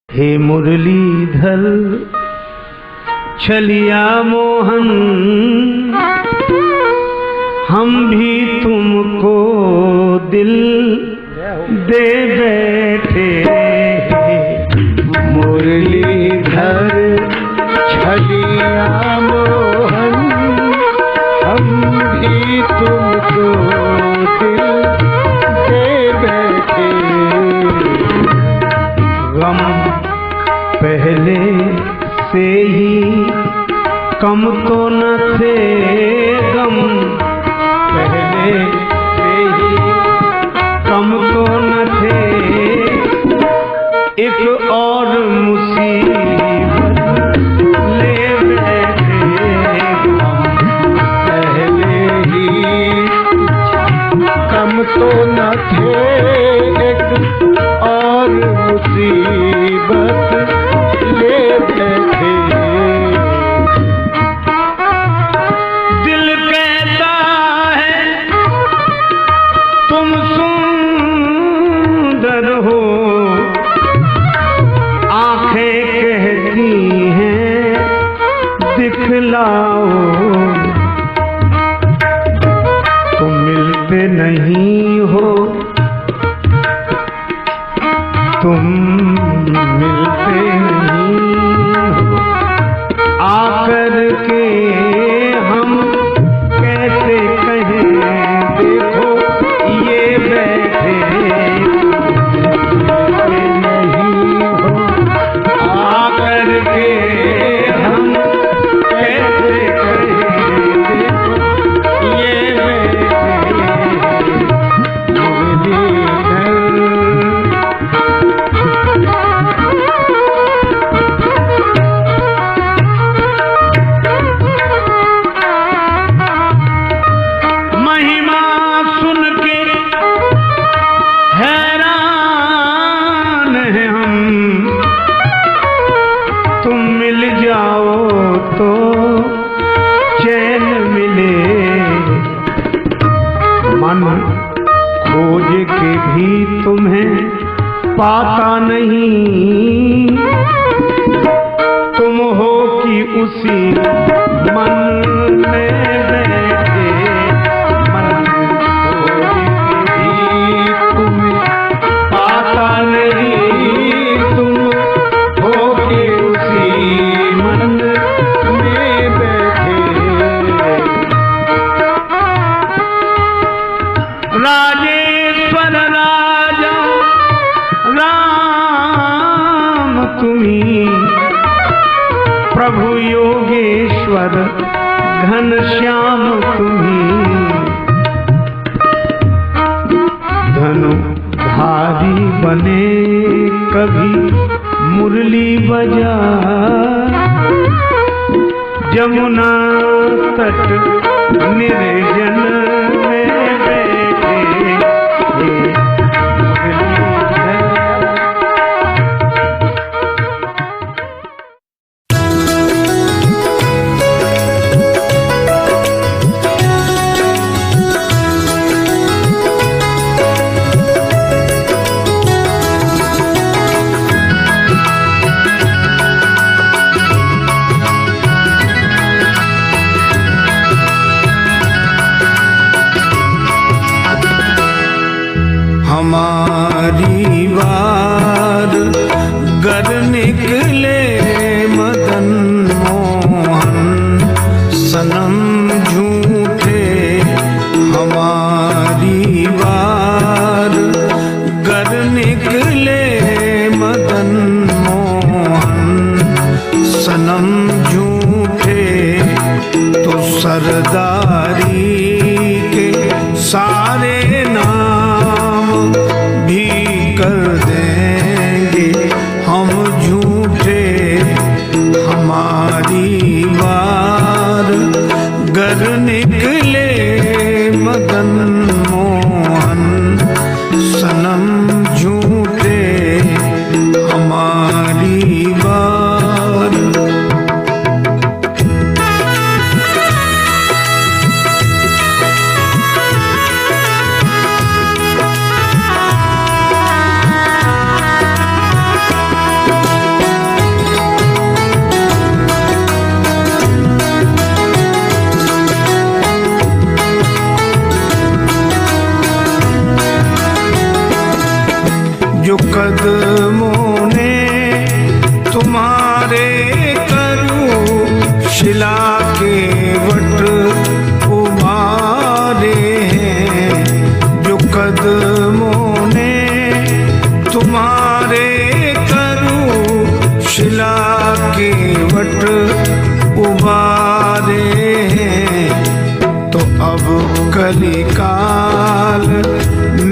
हे मुरलीधर छलिया मोहन, हम भी तुमको दिल दे बैठे। मुरलीधर छलिया मोहन, हम भी तुमको दिल दे बैठे। गम पहले से ही कम तो न थे, गम पहले से ही कम तो न थे। एक और मुसीबत ले बैठे, पहले ही कम तो न थे, एक और मुसीबत ले बैठे। दिल कहता है तुम सुंदर हो, आंखें कहती हैं दिखलाओ। तुम मिलते नहीं हो, तुम मिलते नहीं हो, आकर के हम कैसे कहें देखो ये बैठे। मिलते नहीं हो, आकर के हम कैसे कहें देखो ये बैठे। मुरलीधर महिमा सुन के हैरान हैं हम, तुम मिल जाओ तो चैन मिले। मन खोज के भी तुम्हें पाता नहीं, तुम हो कि उसी मन में बैठे। मन खोज के भी तुम्हें पाता नहीं, तुम हो कि उसी मन में बैठे। राजेश्वर राजा राम तुम्ही, प्रभु योगेश्वर घनश्याम तुम्ही। धनुधारी बने कभी मुरली बजा, जमुना तट निर्जन में बैठे। कदमों ने तुम्हारे करू शिला के वट उभारे हैं। जो कदमों ने तुम्हारे करू शिला के वट उभारे हैं। तो अब कलिकाल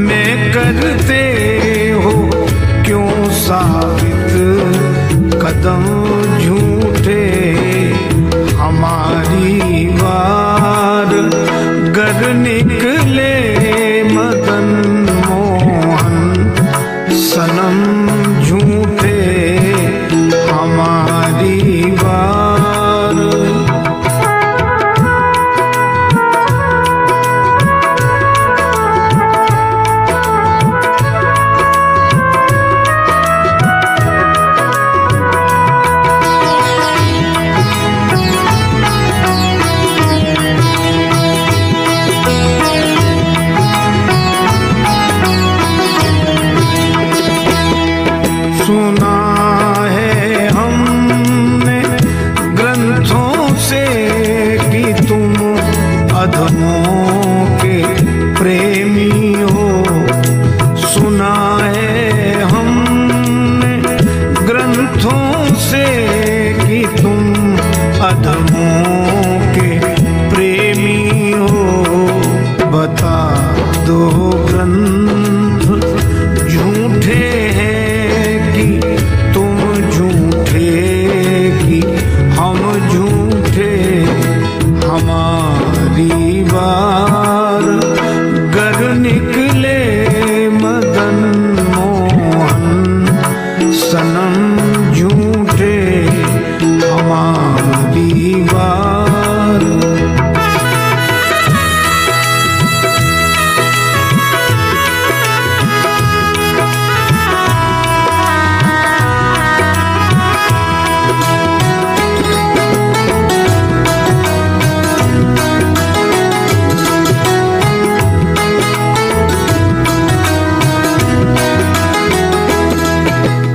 में करते हो क्यों साबित कदम झूठे। हमारी वार गर निकले मदन मोहन सनम झूठे। हमारी वार सुना है हमने ग्रंथों से कि तुम अधमों के प्रेमी हो। सुना है हमने ग्रंथों से कि तुम अधमों के प्रेमी हो। बता दो ग्रंथ झूठे हैं कि तुम झूठे कि हम झूठे। हमारी वार गर निकले मदन मोहन सनम झूठे। हमारी वार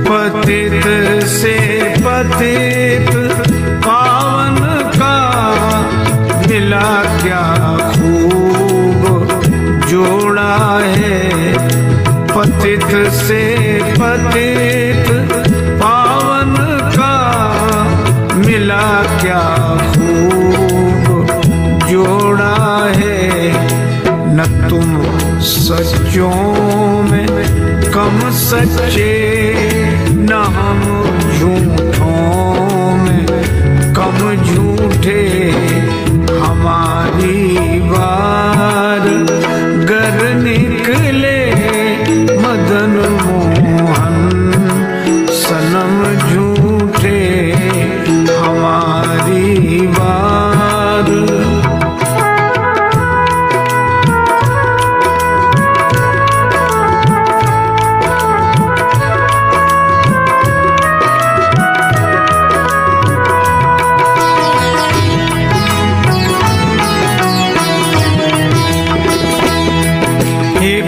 पतित से पतित पावन का मिला क्या खूब जोड़ा है। पतित से पतित पावन का मिला क्या खूब जोड़ा है। न तुम सच्चों में कम सच्चे न हम झूठों में कम झूठे। हमारी वार गर निकले मदन मोहन सनम झूठे। हमारी वार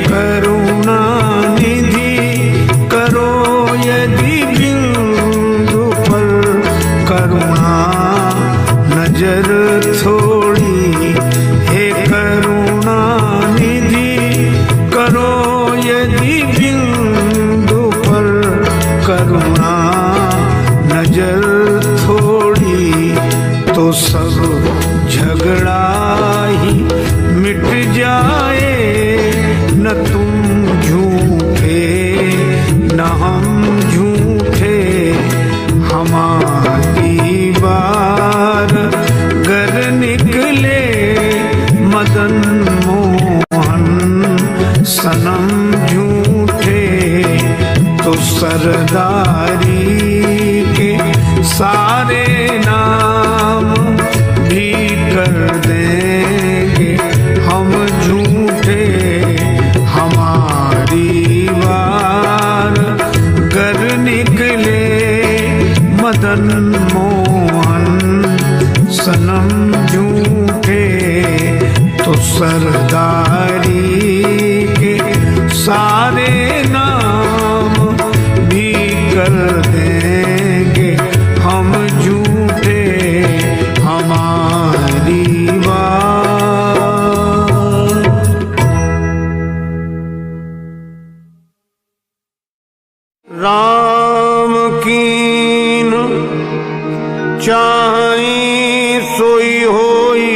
करुणा निधि करो यदि बिंदु पर करुणा नजर थोड़ी। हे करुणा निधि करो यदि बिंदु पर करुणा नजर थोड़ी। तो सब झगड़ा ही मिट जाए। न तुम झूठे न हम झूठे। हमारी वार गर निकले मदन मोहन सनम झूठे। तो सरदारी के सारे नाम भी कर देंगे हम झूठे। हमारी वार गर निकले मदन मोहन सनम झूठे। तो सरदारी के सारे नाम राम कीन चाहि सोई होई,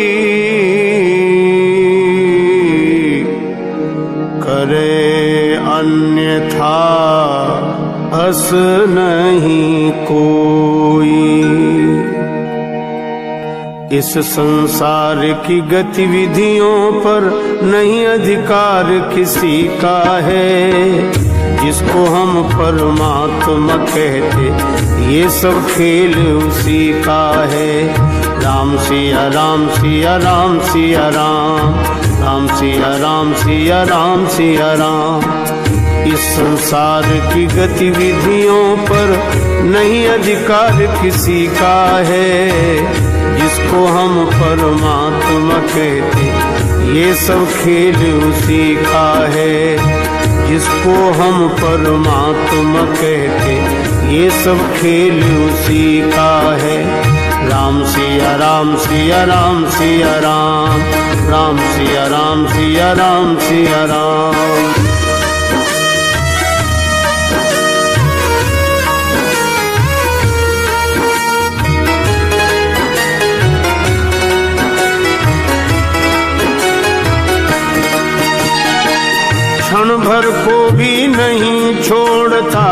करे अन्यथा अस नहीं कोई। इस संसार की गतिविधियों पर नहीं अधिकार किसी का है, जिसको हम परमात्मा कहते ये सब खेल उसी का है। राम सिया राम सिया राम सिया राम, राम सिया राम सिया राम सिया राम। इस संसार की गतिविधियों पर नहीं अधिकार किसी का है, जिसको हम परमात्मा कहते ये सब खेल उसी का है। जिसको हम परमात्मा कहते ये सब खेल उसी का है। राम सिया राम सिया राम सिया राम, राम सिया राम सिया राम सिया राम। क्षण भर को भी नहीं छोड़ता,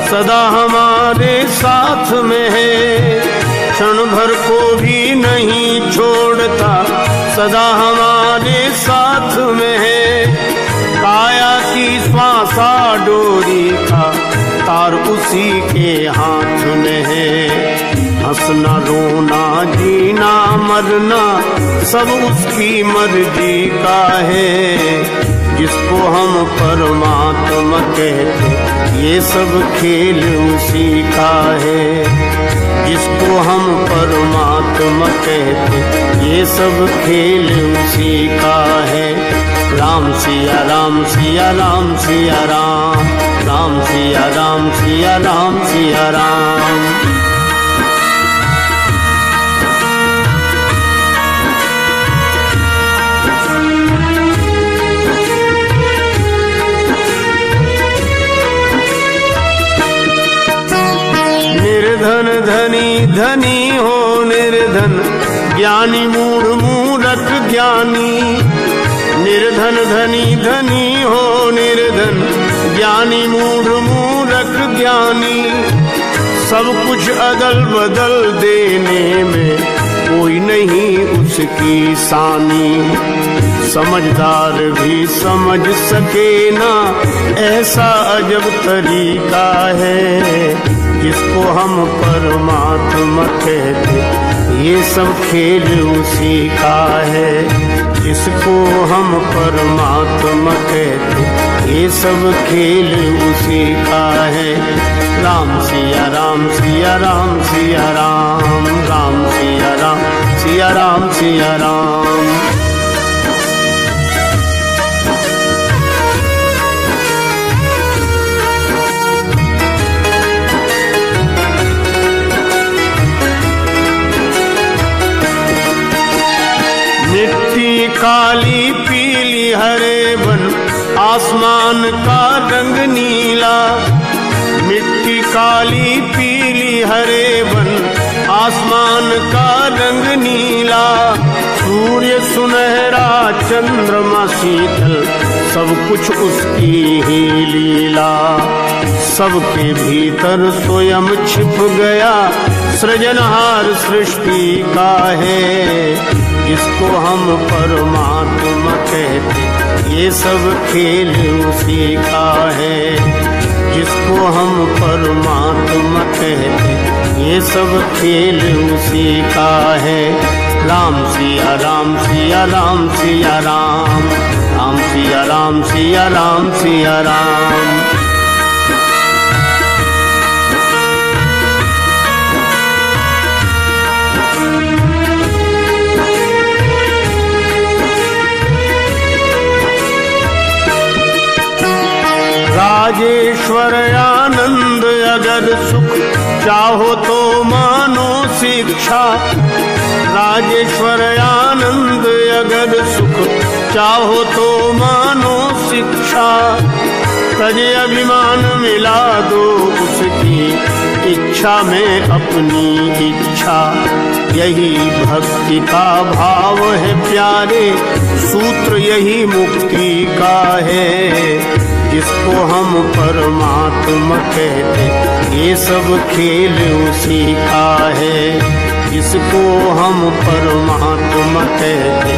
सदा हमारे साथ में है। क्षण भर को भी नहीं छोड़ता, सदा हमारे साथ में है। काया की श्वासा डोरी का तार उसी के हाथ में है। हंसना रोना जीना मरना सब उसकी मर्जी का है। जिसको हम परमात्मा कहते ये सब खेल उसी का है। जिसको हम परमात्मा कहते ये सब खेल उसी का है। राम सिया राम सिया राम सिया राम, राम सिया राम सिया राम सिया राम। निर्धन धनी धनी हो निर्धन, ज्ञानी मूढ़ मूढ़क ज्ञानी। निर्धन धनी धनी हो निर्धन, ज्ञानी मूढ़ मूढ़क ज्ञानी। सब कुछ अदल बदल देने में कोई नहीं उसकी सानी। समझदार भी समझ सके ना ऐसा अजब तरीका है। जिसको हम परमात्मा कहते ये सब खेल उसी का है। जिसको हम परमात्मा कहते ये सब खेल उसी का है। राम सिया राम सिया राम सिया राम, राम सिया राम सिया राम सिया राम। मिट्टी काली पीली हरे बन, आसमान का रंग नीला। मिट्टी काली पीली हरे बन, आसमान का रंग नीला। सूर्य सुनहरा चंद्रमा शीतल, सब कुछ उसकी ही लीला। सबके भीतर स्वयं छिप गया सृजनहार सृष्टि का है। जिसको हम परमात्मा कहते ये सब खेल उसी का है। जिसको हम परमात्मा कहते ये सब खेल उसी का है। राम सिया राम सिया राम सिया राम, राम सिया राम सिया राम सिया राम। राजेश्वर आनंद अगर सुख चाहो तो मानो शिक्षा। राजेश्वर आनंद अगर सुख चाहो तो मानो शिक्षा। तजे अभिमान मिला दो उसकी उपेक्षा में अपनी इच्छा, यही भक्ति का भाव है प्यारे, सूत्र यही मुक्ति का है। जिसको हम परमात्मा कहते, ये सब खेल उसी का है। जिसको हम परमात्मा कहते,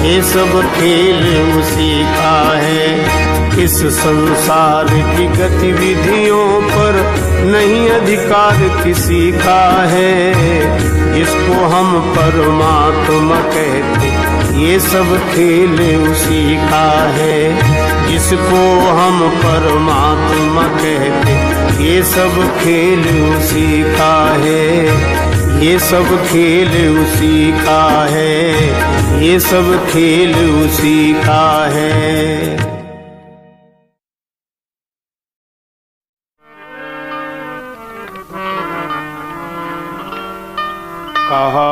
ये सब खेल उसी का है। इस संसार की गतिविधियों पर नहीं अधिकार किसी का है। जिसको हम परमात्मा कहते, ये सब खेल उसी का है। जिसको हम परमात्मा कहते, ये सब खेल उसी का है। ये सब खेल उसी का है। ये सब खेल उसी का है। कहा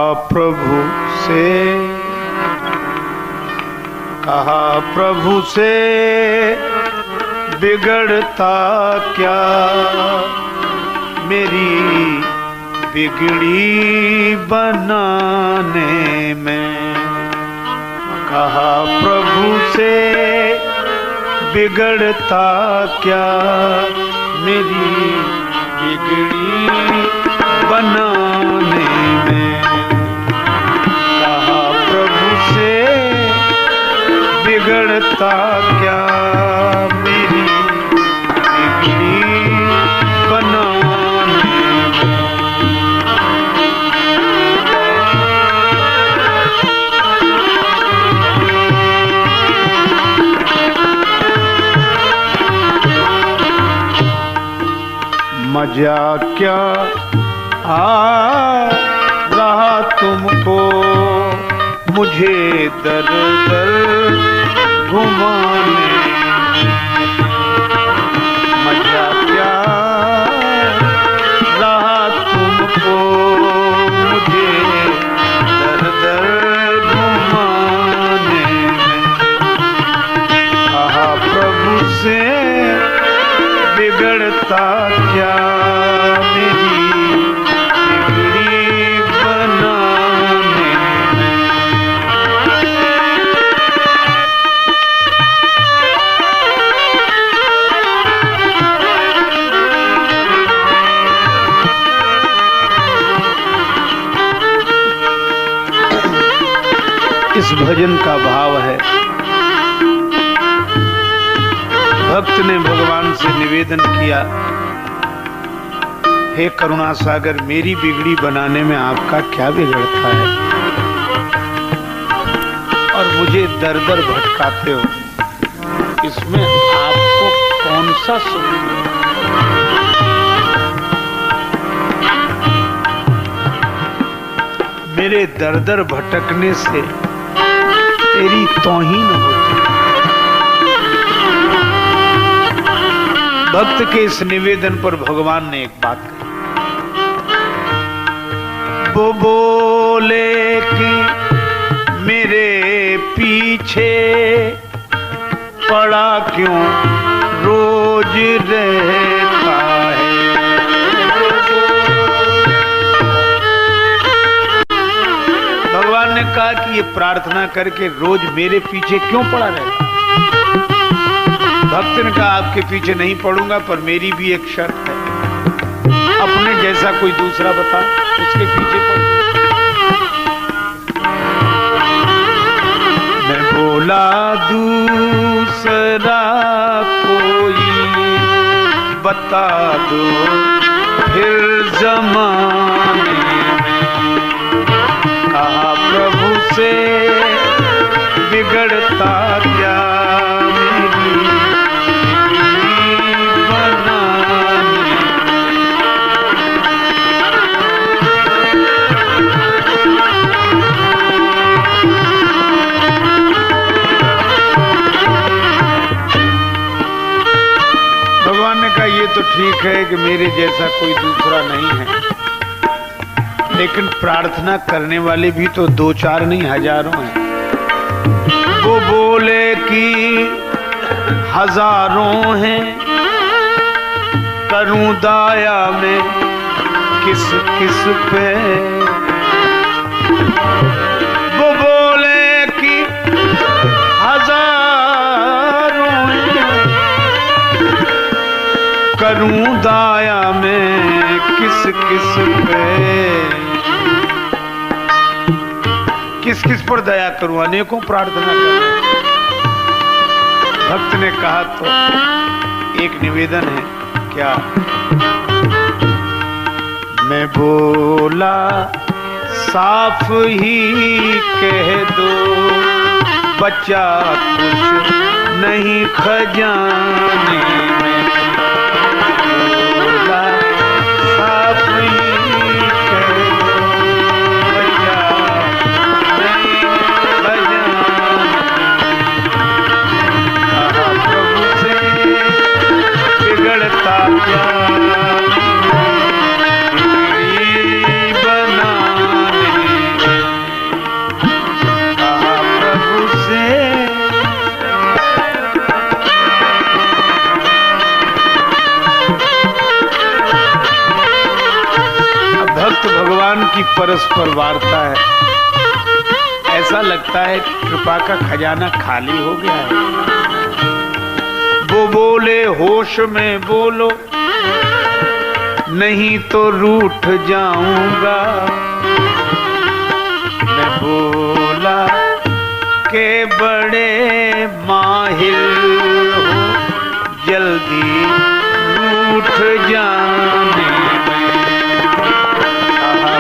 प्रभु से बिगड़ता क्या मेरी बिगड़ी बनाने में। कहा प्रभु से बिगड़ता क्या मेरी बिगड़ी बनाने में। कहा प्रभु से बिगड़ता क्या मेरी बिगड़ी बनाने में। मजा क्या आ रहा तुमको मुझे दर दर घुमाने। मजा क्या रहा तुमको मुझे दर दर घुमाने में। कहा प्रभु से बिगड़ता क्या मेरी बिगड़ी बनाने में। इस भजन का भाव है, भक्त ने भगवान से निवेदन किया, हे करुणा सागर, मेरी बिगड़ी बनाने में आपका क्या बिगड़ता है और मुझे दर दर भटकाते हो, इसमें आपको कौन सा सुख है? मेरे दर दर भटकने से तेरी तौहीन होती। भक्त के इस निवेदन पर भगवान ने एक बात कही। वो बोले कि मेरे पीछे पड़ा क्यों रोज रहता है। भगवान ने कहा कि ये प्रार्थना करके रोज मेरे पीछे क्यों पड़ा रहता है। भक्त ने कहा आपके पीछे नहीं पड़ूंगा, पर मेरी भी एक शर्त है, अपने जैसा कोई दूसरा बता, उसके पीछे पड़। मैं बोला दूसरा कोई बता दो फिर जमाने में। कहा प्रभु से बिगड़ता क्या तो ठीक है कि मेरे जैसा कोई दूसरा नहीं है, लेकिन प्रार्थना करने वाले भी तो दो चार नहीं हजारों हैं। वो बोले कि हजारों हैं, करूं दाया में किस किस पे। वो बोले कि हजारों करूं दाया मैं किस किस पे। किस किस पर दया करूं, अनेकों प्रार्थना करूं। भक्त ने कहा तो एक निवेदन है, क्या? मैं बोला साफ ही कह दो, बच्चा कुछ नहीं खजाने में। बोला साफ ही कह दो, बच्चा नहीं खजाने में। कहा प्रभु से बिगड़ता क्या भगवान की परस्पर वार्ता है। ऐसा लगता है कृपा का खजाना खाली हो गया है। वो बोले होश में बोलो, नहीं तो रूठ जाऊंगा। मैं बोला के बड़े माहिर हो, जल्दी रूठ जाने में।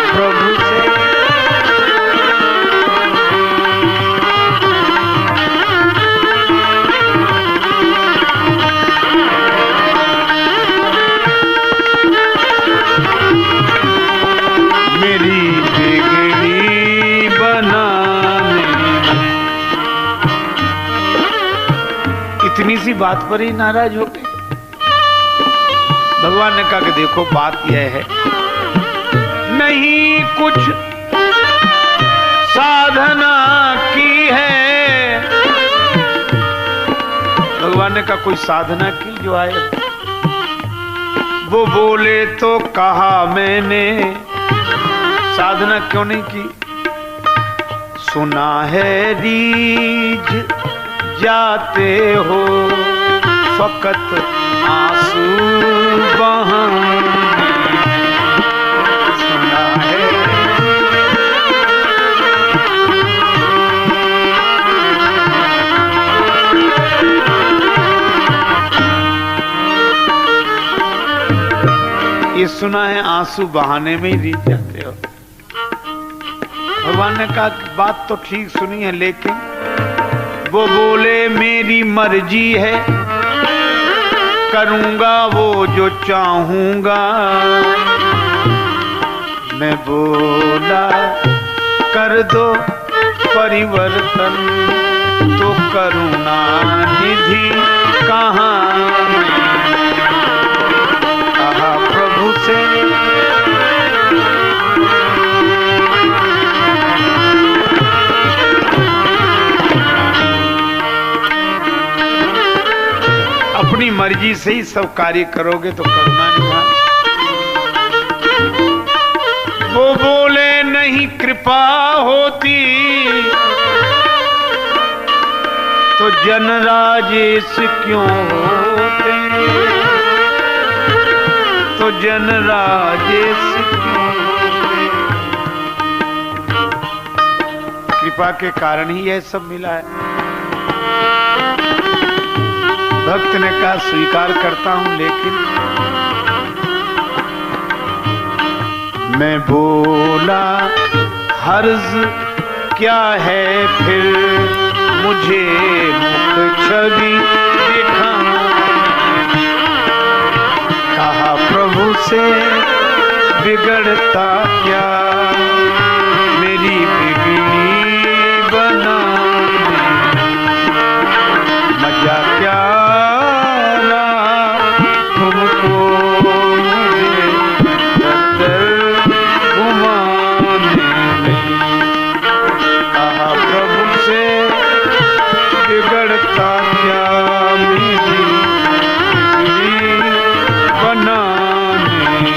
प्रभु से मेरी बिगड़ी बनाने। इतनी सी बात पर ही नाराज हो गए। भगवान ने कहा कि देखो बात यह है, नहीं कुछ साधना की है। भगवान ने कहा कोई साधना की जो आए। वो बोले तो कहा मैंने साधना क्यों नहीं की। सुना है रीझ जाते हो फकत आंसू बहाने। ये सुना है आंसू बहाने में ही रीझ जाते हो। भगवान ने कहा बात तो ठीक सुनी है, लेकिन वो बोले मेरी मर्जी है, करूंगा वो जो चाहूंगा। मैं बोला कर दो परिवर्तन, तो करुणा निधि कहाँ। कहा प्रभु से अपनी मर्जी से ही सब कार्य करोगे तो करुणा निभा। वो बोले नहीं कृपा होती तो जन राजेश क्यों होते। तो जन राजेश क्यों होते। कृपा के कारण ही यह सब मिला है। भक्त ने कहा स्वीकार करता हूं, लेकिन मैं बोला हर्ज क्या है फिर मुझे मुख छवि दिखा। कहा प्रभु से बिगड़ता क्या मेरी बिगड़ी बनाने। मजा क्या तुमको मुझे दर घुमाने में। कहा प्रभु से बिगड़ता क्या मेरी बनाने।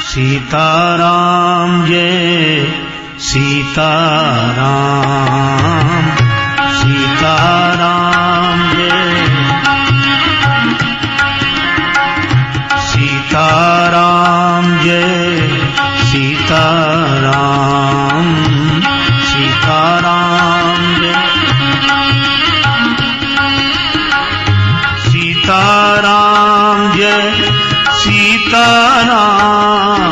सीताराम जय सीताराम, सीताराम जय सीताराम जय सीताराम, सीताराम जय सीताराम जय सीताराम,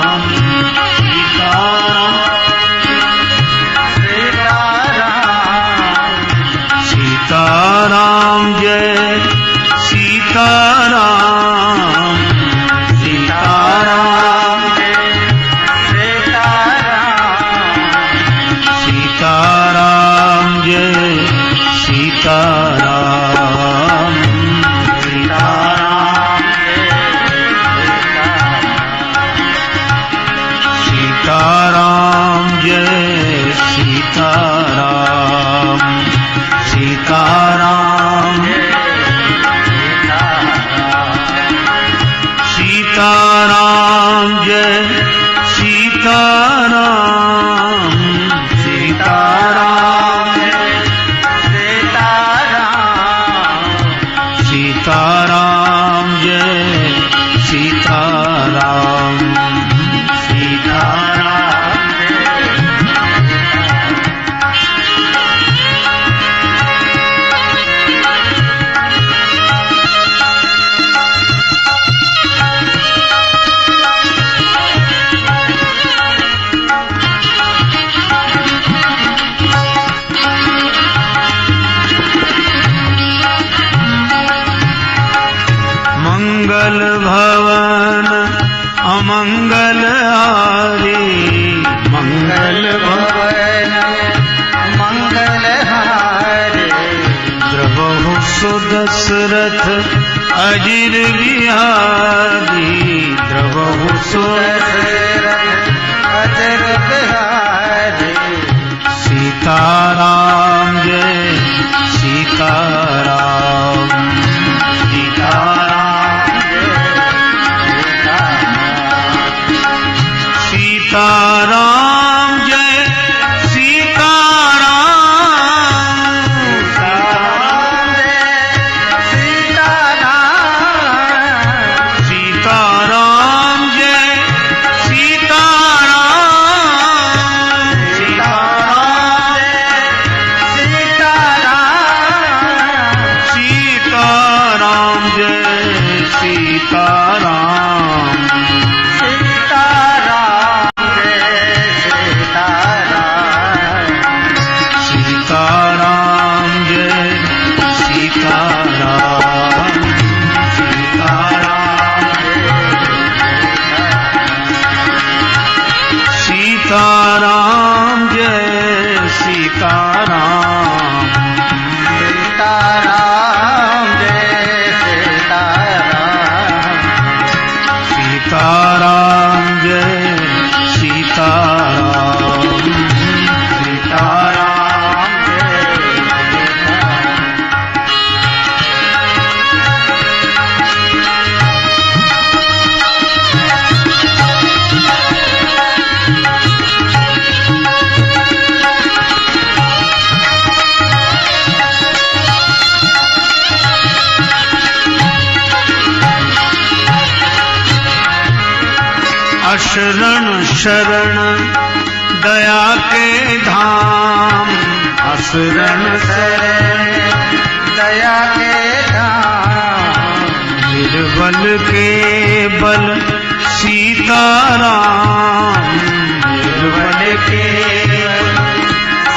सीताराम जय सीताराम, सीताराम जय सीताराम, सीताराम जय सीताराम, सीताराम जय सीताराम, सीताराम सीताराम जय सीताराम, सीताराम सीताराम जय सीताराम, मंगल भवन अमंगल हारी, मंगल भवन मंगल हारे, द्रवहु सुदशरथ अजिर बिहारी, द्रवहु सुदशरथ अजिर बिहारी, सीताराम जय सीताराम, सीताराम जय सीताराम, सीताराम जय सीताराम, सीताराम जय सीताराम, सीताराम जय सीताराम, सीताराम जय सीताराम, सीताराम जय सीताराम, सीताराम जय सीताराम, सीताराम शरण शरण दया के धाम, शरण शरण दया के धाम, निर्बल के बल सीताराम, निर्बल के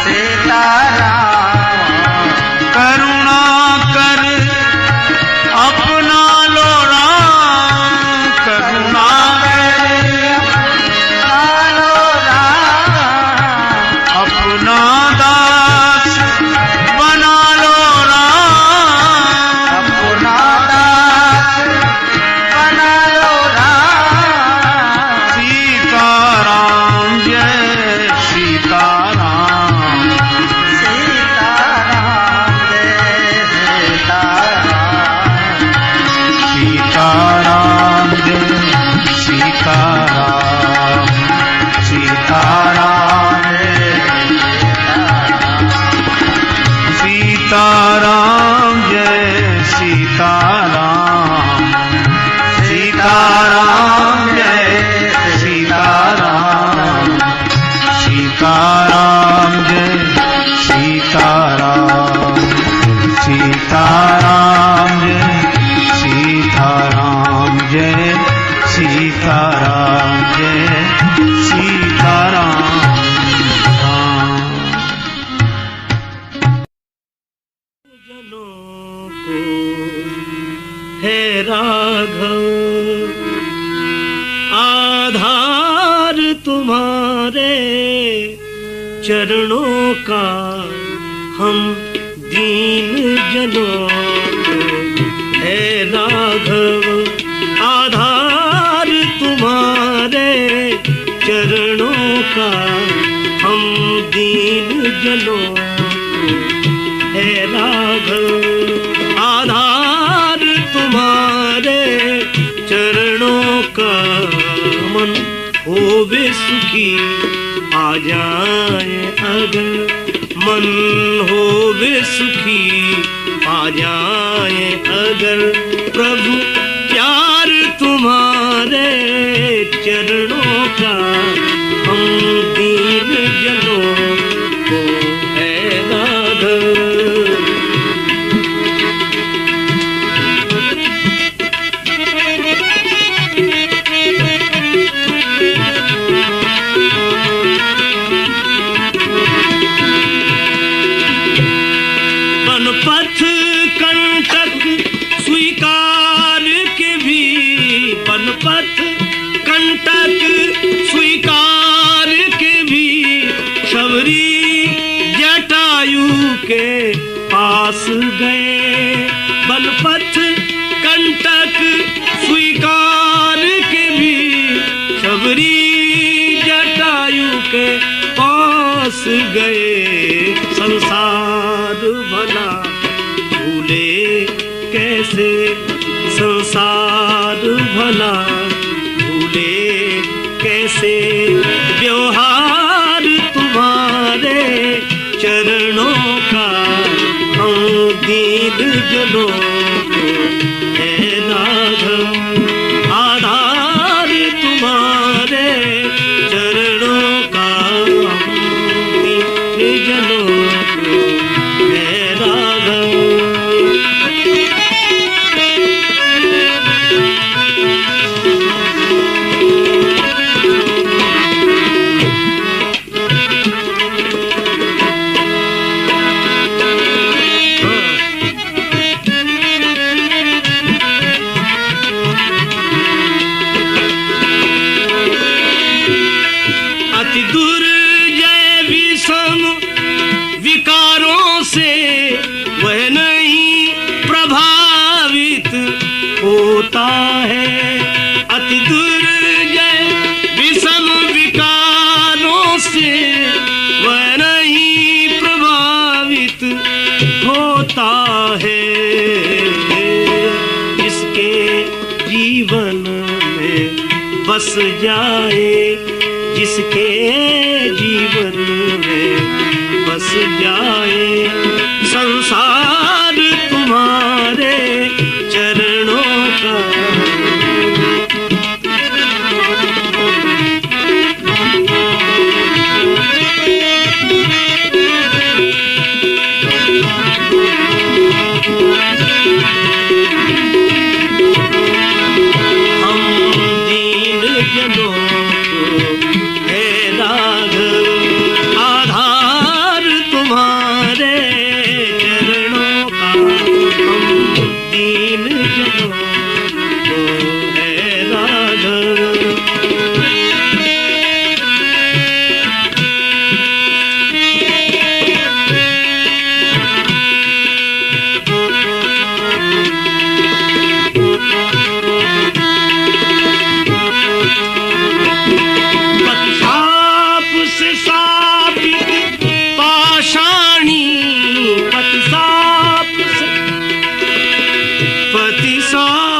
सीताराम, करुणा कर अपना लो राम, करुणा अपना दास बना लो राम, अपना दास बना लो राम, सीताराम जय सीताराम। सीताराम जय सीताराम, सीताराम जय सीताराम, जय सीताराम जय सीताराम। जनों को है राघव आधार तुम्हारे चरणों का, हम दीन जनों को है राघव आधार तुम्हारे चरणों का, हम दीन जनों को है राघव आधार तुम्हारे चरणों का। मन होवे सुखी आ जाए अगर, मन होवे सुखी आ जाए अगर, प्रभु प्यार तुम्हारे चरणों का, हम दीन जनों को है राघव। पथ कंटक स्वीकार के भी, पथ कंटक स्वीकार के भी, शबरी जटायु के पास गए। पथ कंटक स्वीकार के भी, शबरी जटायु के पास गए। संसार भला भूले कैसे, संसार भला भूले कैसे, व्यवहार तुम्हारे चरणों का, हम दीन जनों को है राघव आधार तुम्हारे चरणों का, हम दीन जनों को है राघव। अति दुर्जय विषम विकारों से वह नहीं प्रभावित होता है। अति दुर्जय विषम विकारों से वह नहीं प्रभावित होता है। जिसके जीवन में बस जाए, जिसके जीवन में बस जाए, संसार तुम्हारे चरणों का, हम दीन जनों को है राघव आधार तुम्हारे चरणों का, हम दीन जनों को है राघव। साप से सापित पाषाणी, पति साप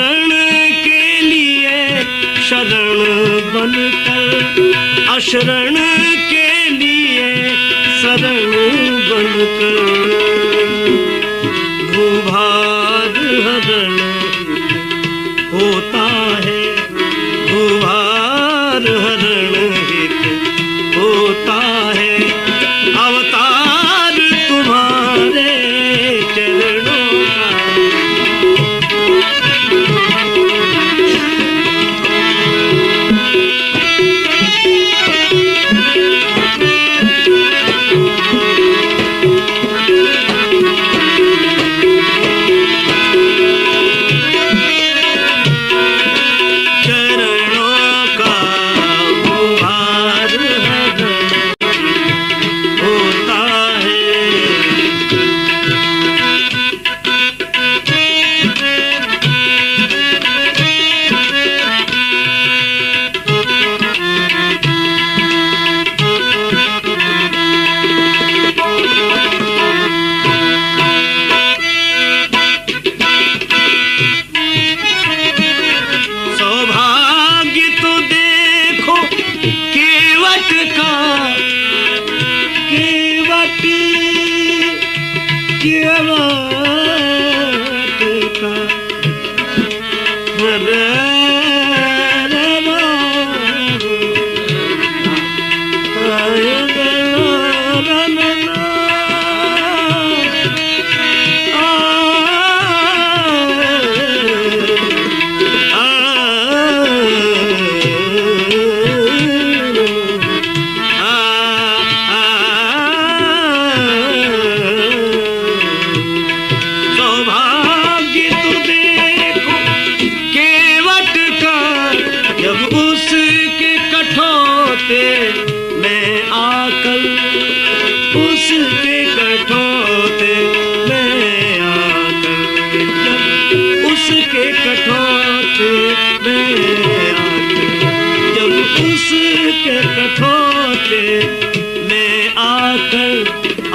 शरण के लिए शरण बनकर, अशरण के लिए शरण बनकर, भूभार हरण होता है, भूभार हरण हित होता है, अवतार तुम्हारे चरणों का।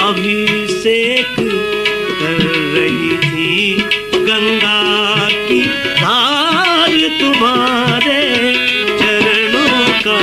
अभिषेक कर रही थी गंगा की धार तुम्हारे चरणों का।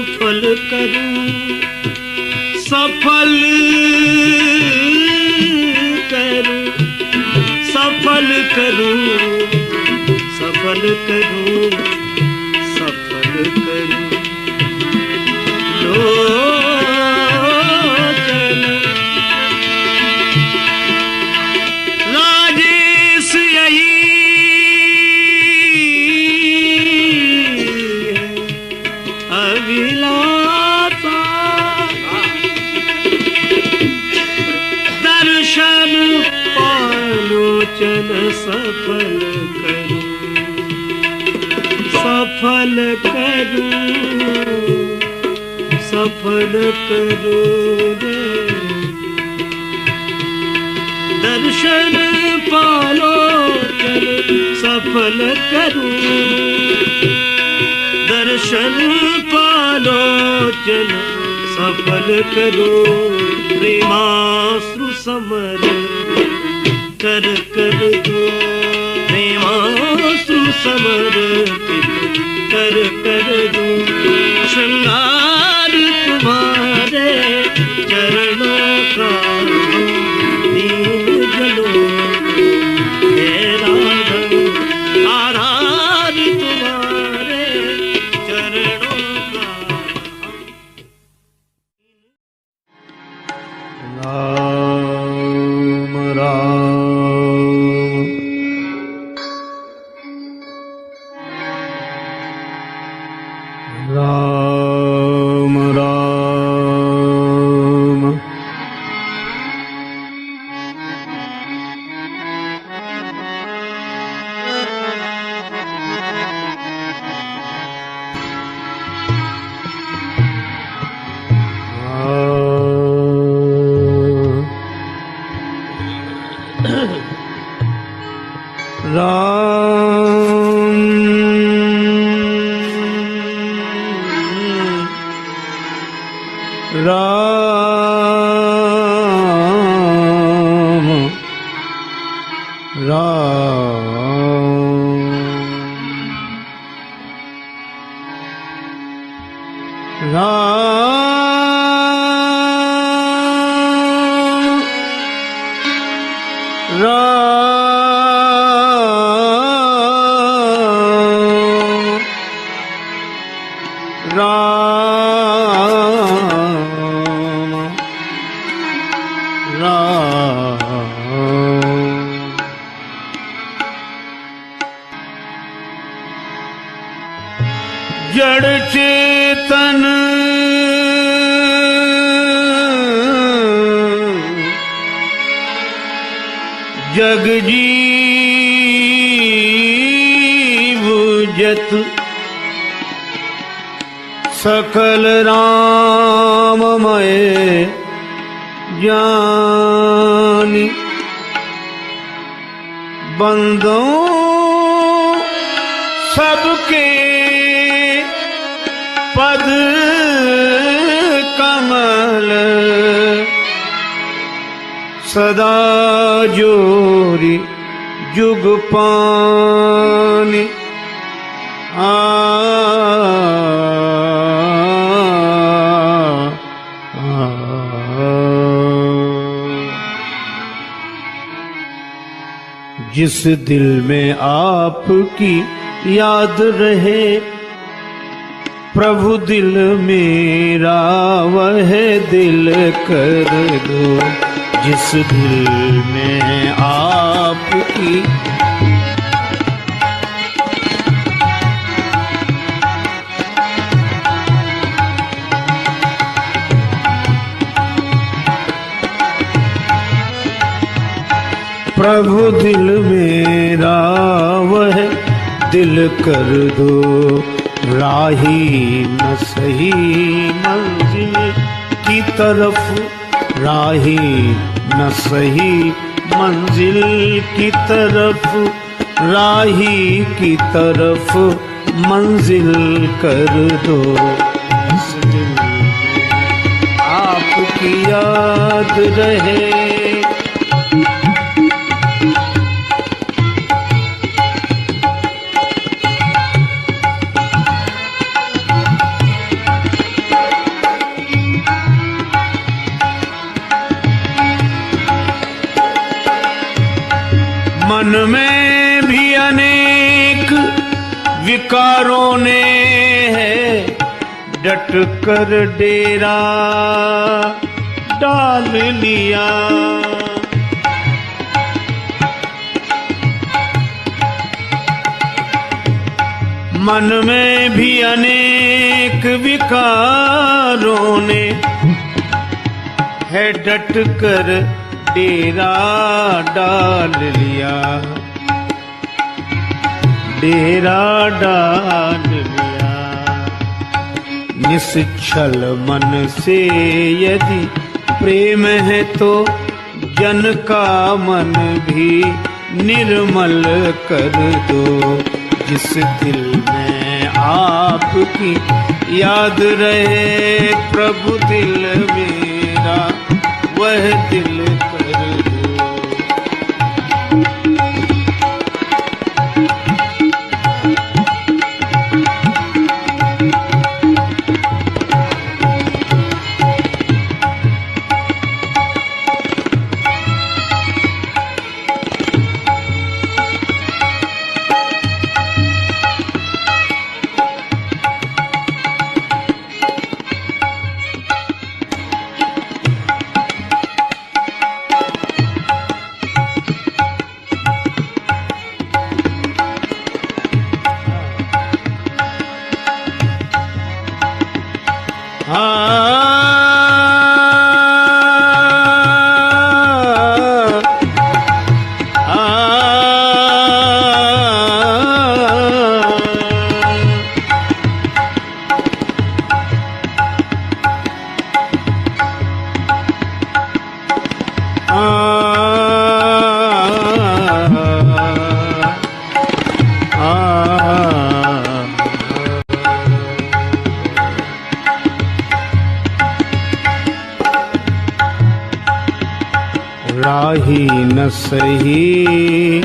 सफल करूं, सफल करूं, सफल करूं, सफल करूं, सफल करूं लोचन। राजेश यही अभिलाषा, दर्शन पालोचन सफल करूं, सफल करूं, सफल करूं रे। दर्शन पालोचन सफल करूं, दर्शन पालोचन सफल करो। प्रेमाश्रु समर कर कर दो, प्रेमाश्रु समर कर कर दो। श्रृंगार तुम्हारे चरणों का दीन जलो हे राधन, आधार तुम्हारे चरणों का। राम राम राम राम जड़ चेतन जग जीव जत सकल राममय ज्ञानी बंदों सबके पद कमल सदा जोरी जुग पानी जिस दिल में आपकी याद रहे प्रभु दिल मेरा वह दिल कर दो। जिस दिल में आपकी प्रभु दिल मेरा वह दिल कर दो। राही न सही मंजिल की तरफ राही न सही मंजिल की तरफ राही की तरफ मंजिल कर दो। इस दिल में आपकी याद रहे मन में भी अनेक विकारों ने है डट कर डेरा डाल लिया। मन में भी अनेक विकारों ने है डट कर डेरा डाल लिया। डेरा डाल लिया। निश्चल मन से यदि प्रेम है तो जन का मन भी निर्मल कर दो। जिस दिल में आपकी याद रहे प्रभु दिल मेरा वह दिल कर दो। राही न सही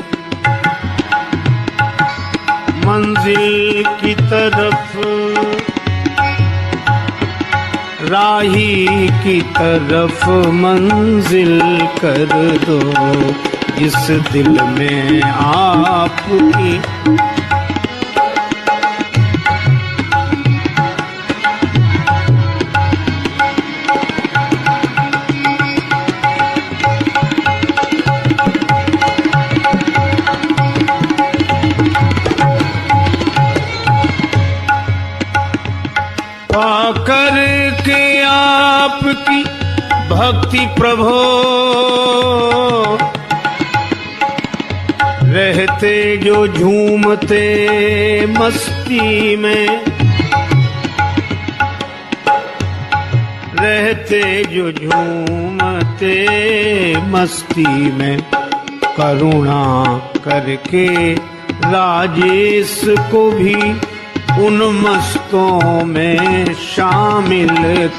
मंजिल की तरफ, राही की तरफ मंजिल कर दो, इस दिल में आपकी पाकर के आपकी भक्ति प्रभो, रहते जो झूमते मस्ती में, रहते जो झूमते मस्ती में, करुणा करके राजेश को भी उन मस्तों में शामिल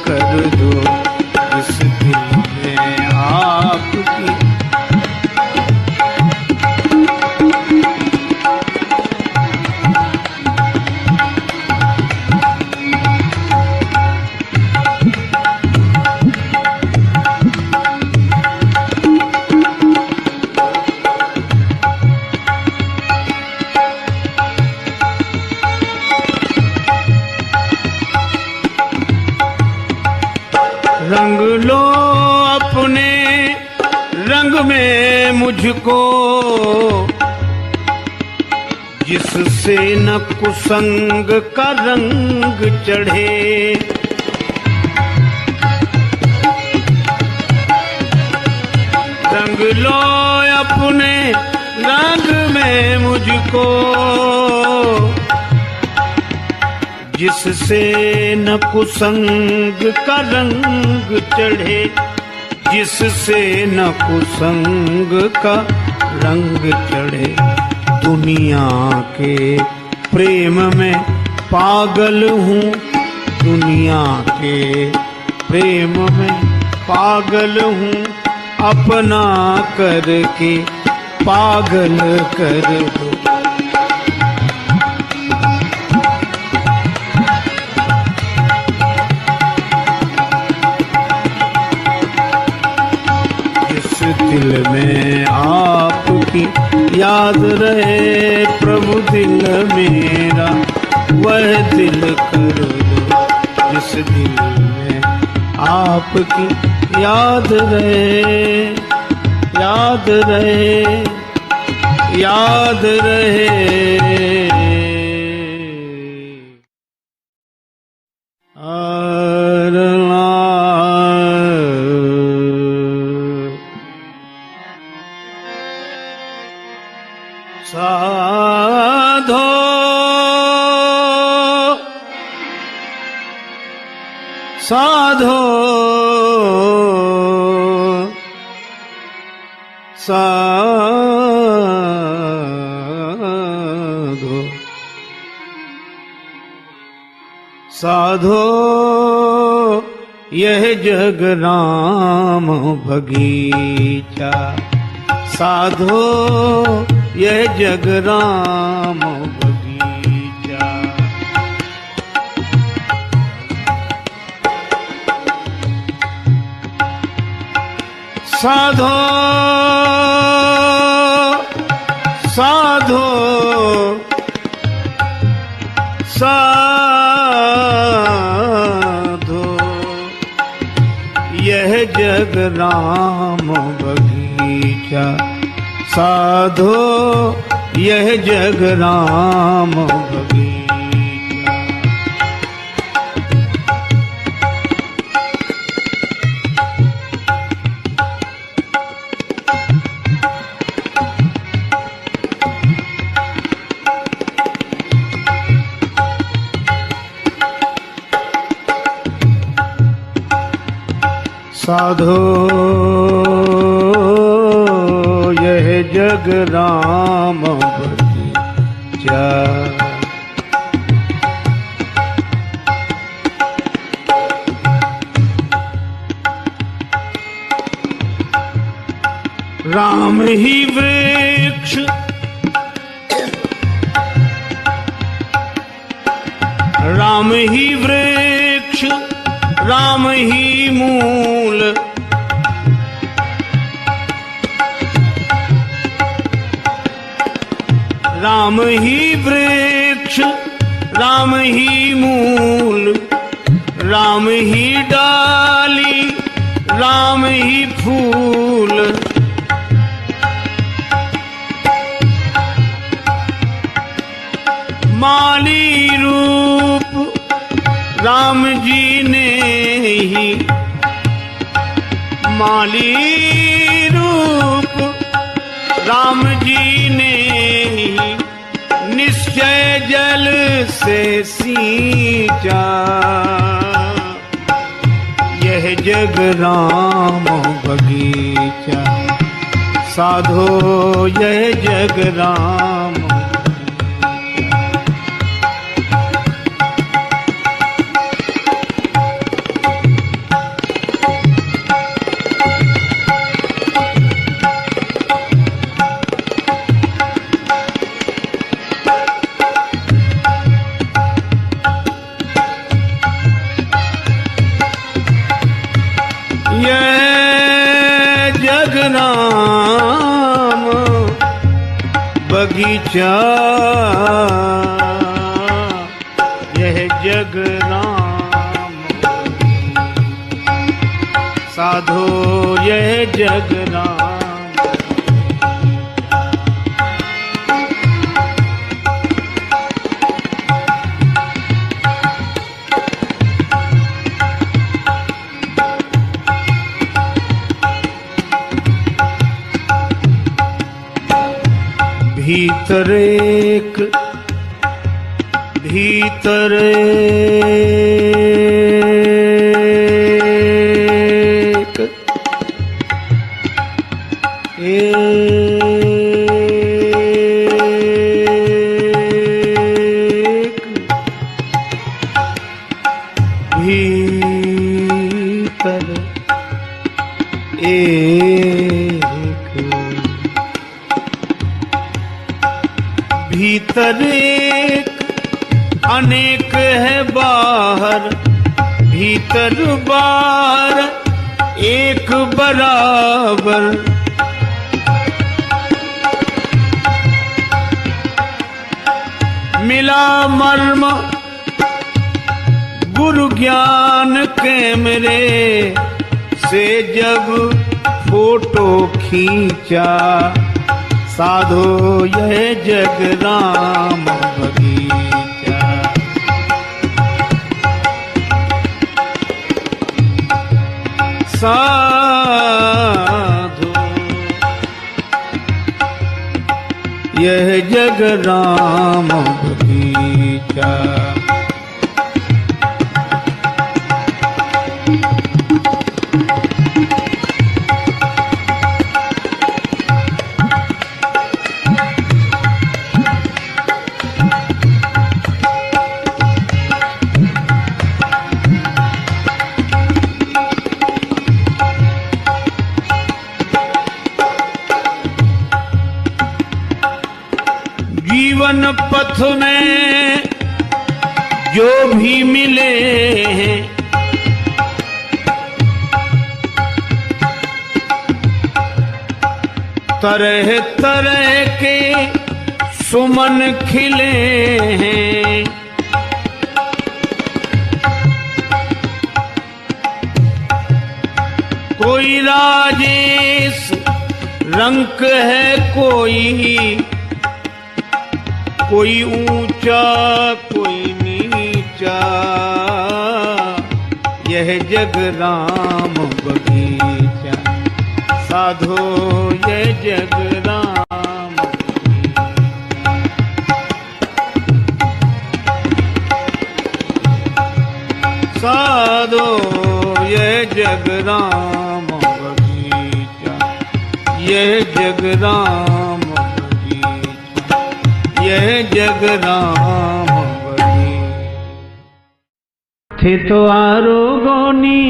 कर दो, इस दिल में आपकी रंग लो अपने रंग में मुझको, जिससे न कुसंग का रंग चढ़े, रंग लो अपने रंग में मुझको, जिससे न कुसंग का रंग चढ़े, जिससे न कुसंग का रंग चढ़े। दुनिया के प्रेम में पागल हूँ, दुनिया के प्रेम में पागल हूँ, अपना करके पागल कर दो। दिल में आपकी याद रहे प्रभु, दिल मेरा वह दिल कर दो, जिस दिल में आपकी याद रहे, याद रहे, याद रहे। साधो साधो साधो साधो यह जग राम बगीचा, साधो यह जग राम बगीचा। साधो साधो साधो यह जग राम बगीचा, साधो यह जग राम बगीचा। साधो यह जग राम बगीचा, राम ही वृक्ष राम ही वृक्ष राम ही मूल, राम ही वृक्ष राम ही मूल, राम ही डाली राम ही फूल, माली रूप राम जी ने ही, माली रूप राम जी ने ही, निश्चय जल से सींचा, यह जग राम बगीचा, साधो यह जग राम। राम बगीचा, यह जग राम, साधो यह जग राम। भीतर एक भीतर एक भीतर एक, भीतर एक अनेक है बाहर, भीतर बाहर एक बराबर, मिला मर्म गुरु ज्ञान कैमरे से जब फोटो खींचा, साधो यह जग राम बगीचा, साधो यह जग राम बगीचा। जीवन पथ में जो भी मिले हैं, तरह तरह के सुमन खिले हैं, कोई राजेश रंग है, कोई ऊंचा कोई नीचा, यह जग राम बगीचा, साधो यह जग राम बगीचा, साधो यह जग राम बगीचा, यह जग राम बगीचा, यह जग राम बगीचा। थे तो आरोगोनी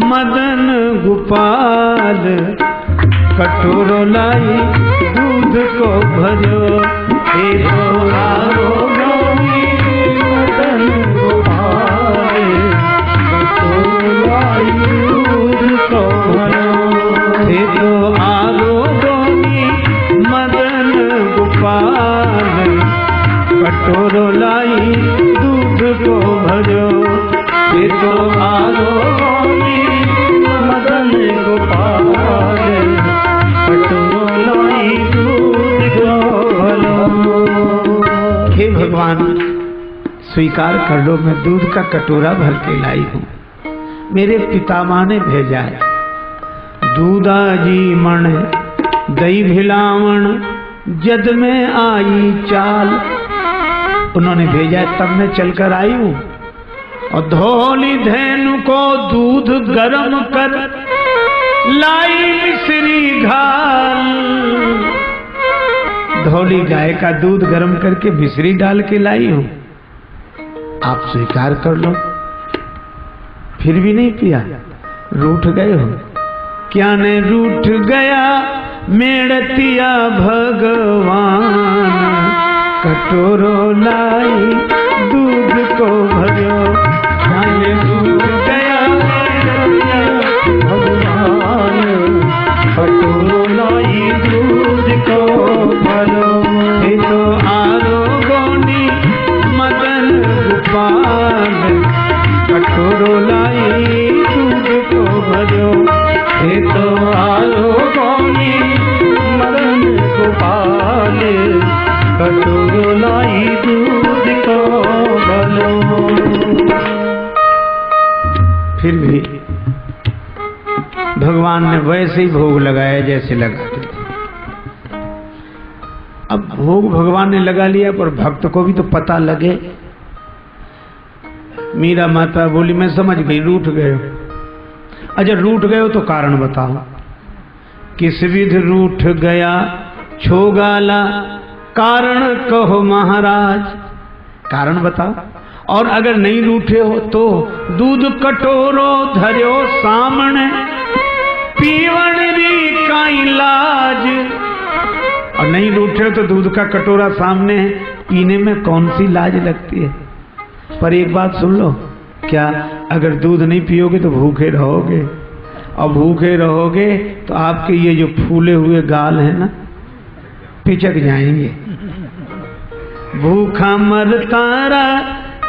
मदन गोपाल, कटोरो लाई दूध को भरो। थे तो आरोगोनी मदन गोपाल, कटोरो लाई दूध को भरो। थे तो आरोगोनी मदन गोपाल, कटोरो लाई दूध को भरो। थे तो आरोगोनी मदन गोपाल, कटोरो लाई दूध को भरो। हे भगवान, स्वीकार कर लो, मैं दूध का कटोरा भर के लाई हूँ। मेरे पितामह ने भेजा है। दूधा जी मण दही भिलावण, जद में आई चाल। उन्होंने भेजा है, तब मैं चलकर आई हूँ। और धौली धेनु को दूध गरम कर, लाई मिश्री घाल। धौली गाय का दूध गरम करके मिश्री डाल के लाई हूँ। आप स्वीकार कर लो। फिर भी नहीं पिया, रूठ गए हो। क्या ने रूठ गया मेड़तिया भगवान, कटोरो लाई दूध को भरो। क्या ने रूठ गया मेड़तिया भगवान, कटोरो लाई दूध को भरो। हे तो आरोगोनी मदन गोपाल, कटोरो लाई दूध को भरो। हे तो आरोगोनी मदन गोपाल, कटोरो लाई दूध को भरो। फिर भी भगवान ने वैसे ही भोग लगाया जैसे लगाते थे। अब भोग भगवान ने लगा लिया, पर भक्त को भी तो पता लगे। मीरा माता बोली, मैं समझ गई, रूठ गए हो। अच्छा, रूठ गए हो तो कारण बताओ। किस विध रूठ गया छोगाला, कारण कहो महाराज। कारण बताओ। और अगर नहीं रूठे हो तो दूध कटोरो धर्यो सामने, पीवण री काई लाज। और नहीं रूठे हो तो दूध का कटोरा सामने है, पीने में कौन सी लाज लगती है। पर एक बात सुन लो, क्या अगर दूध नहीं पियोगे तो भूखे रहोगे, और भूखे रहोगे तो आपके ये जो फूले हुए गाल हैं ना, पिचक जाएंगे। भूखा मरतारा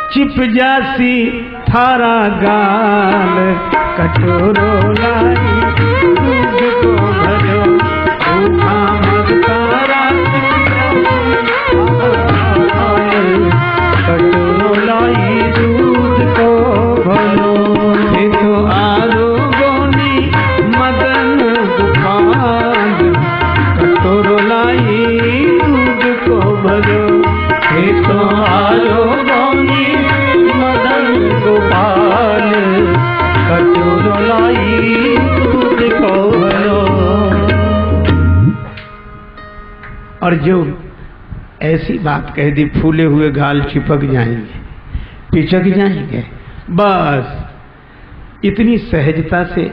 चिप जासी थारा गाल, कटोरो लाई दूध को भरो। भूखा मरतारा कटोरो लाई दूध को भरो। हे तो आरोगोनी मदन गोपाल, कटोरो लाई दूध को भरो। हे तो आरोगोनी मदन गोपाल, कटोरो लाई दूध को भरो। और जो ऐसी बात कह दी, फूले हुए गाल चिपक जाएंगे, पिचक जाएंगे, बस इतनी सहजता से,